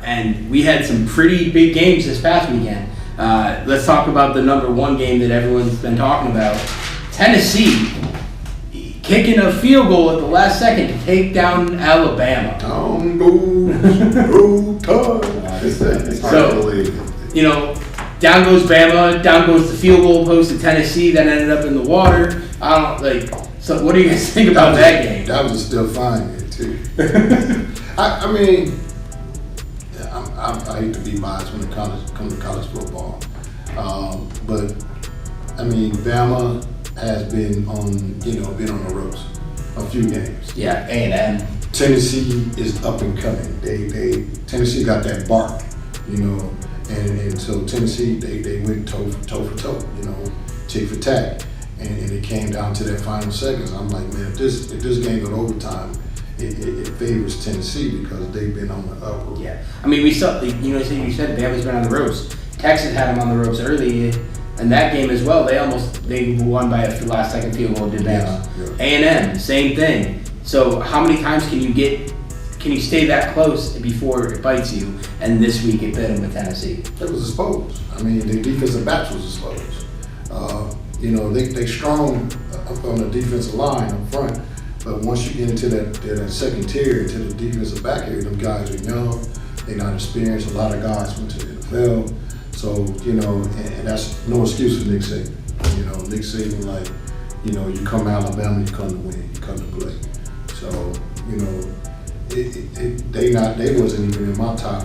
And we had some pretty big games this past weekend. Let's talk about the number one game that everyone's been talking about. Tennessee kicking a field goal at the last second to take down Alabama. Down goes it's hard to believe. Down goes Bama, down goes the field goal post of Tennessee that ended up in the water. So what do you guys think about that game? That was a still fine game too. I mean, I hate to be biased when it comes to college football, but I mean, Bama has been on the ropes a few games. Yeah, A&M. Tennessee is up and coming. Tennessee got that bark, and so Tennessee they went toe for toe, tick for tack, and it came down to that final seconds. I'm like, man, if this game got overtime, it favors Tennessee because they've been on the up. Yeah, I mean, we saw you said Bama's been on the ropes. Texas had them on the ropes early. And that game as well, they won by a last second field goal. Did Bama? A&M, same thing. So how many times can you stay that close before it bites you? And this week it bit them with Tennessee. It was exposed. I mean, the defensive backs was exposed. They strong up on the defensive line up front, but once you get into that second tier, into the defensive back area, them guys are young. They're not experienced. A lot of guys went to the NFL. So, and that's no excuse for Nick Saban. Nick Saban, you come to Alabama, you come to win, you come to play. So, they wasn't even in my top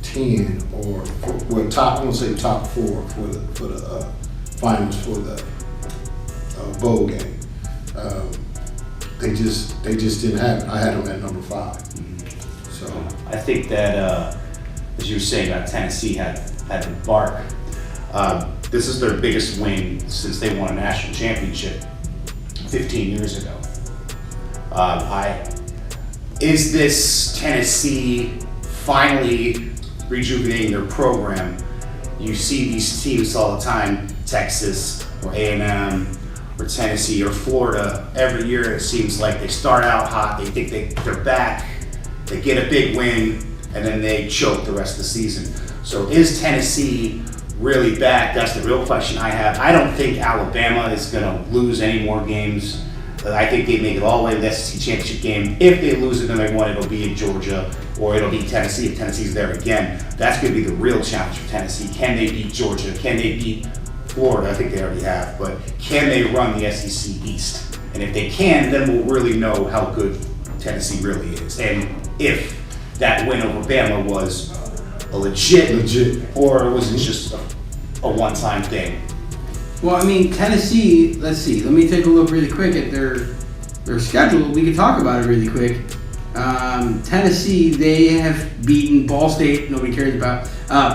10 or I won't say top 4 for the finals for the bowl game. They just didn't have it. I had them at number 5. So I think that. As you were saying, Tennessee had the bark. This is their biggest win since they won a national championship 15 years ago. Is this Tennessee finally rejuvenating their program? You see these teams all the time, Texas or A&M or Tennessee or Florida. Every year it seems like they start out hot, they think they're back, they get a big win, and then they choke the rest of the season. So is Tennessee really back? That's the real question I have. I don't think Alabama is going to lose any more games. I think they make it all the way to the SEC championship game. If they lose it, then they won, it'll be in Georgia, or it'll be Tennessee if Tennessee's there again. That's going to be the real challenge for Tennessee. Can they beat Georgia? Can they beat Florida? I think they already have. But can they run the SEC East? And if they can, then we'll really know how good Tennessee really is. And if that win over Bama was a legit, or was it just a one-time thing? Well, I mean, Tennessee, let's see. Let me take a look really quick at their schedule. We can talk about it really quick. Tennessee, they have beaten Ball State, nobody cares about.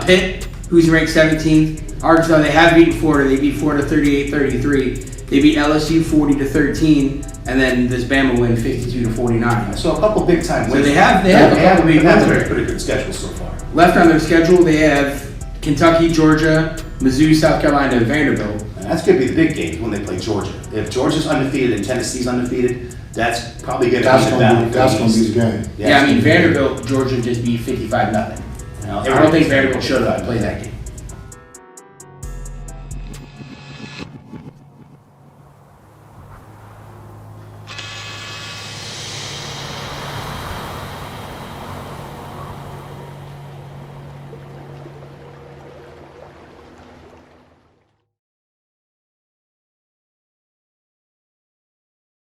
Pitt, who's ranked 17th. Arkansas, they have beaten Florida. They beat Florida 38-33. They beat LSU 40-13. And then this Bama win 52-49. So a couple big time wins. So they have a couple big wins. That's a pretty good schedule so far. Left on their schedule, they have Kentucky, Georgia, Mizzou, South Carolina, and Vanderbilt. And that's going to be the big games when they play Georgia. If Georgia's undefeated and Tennessee's undefeated, that's probably going to be the battle. That's going to be the game. Yeah, I mean, Vanderbilt, Georgia just beat 55-0. I don't think Vanderbilt should have played that game.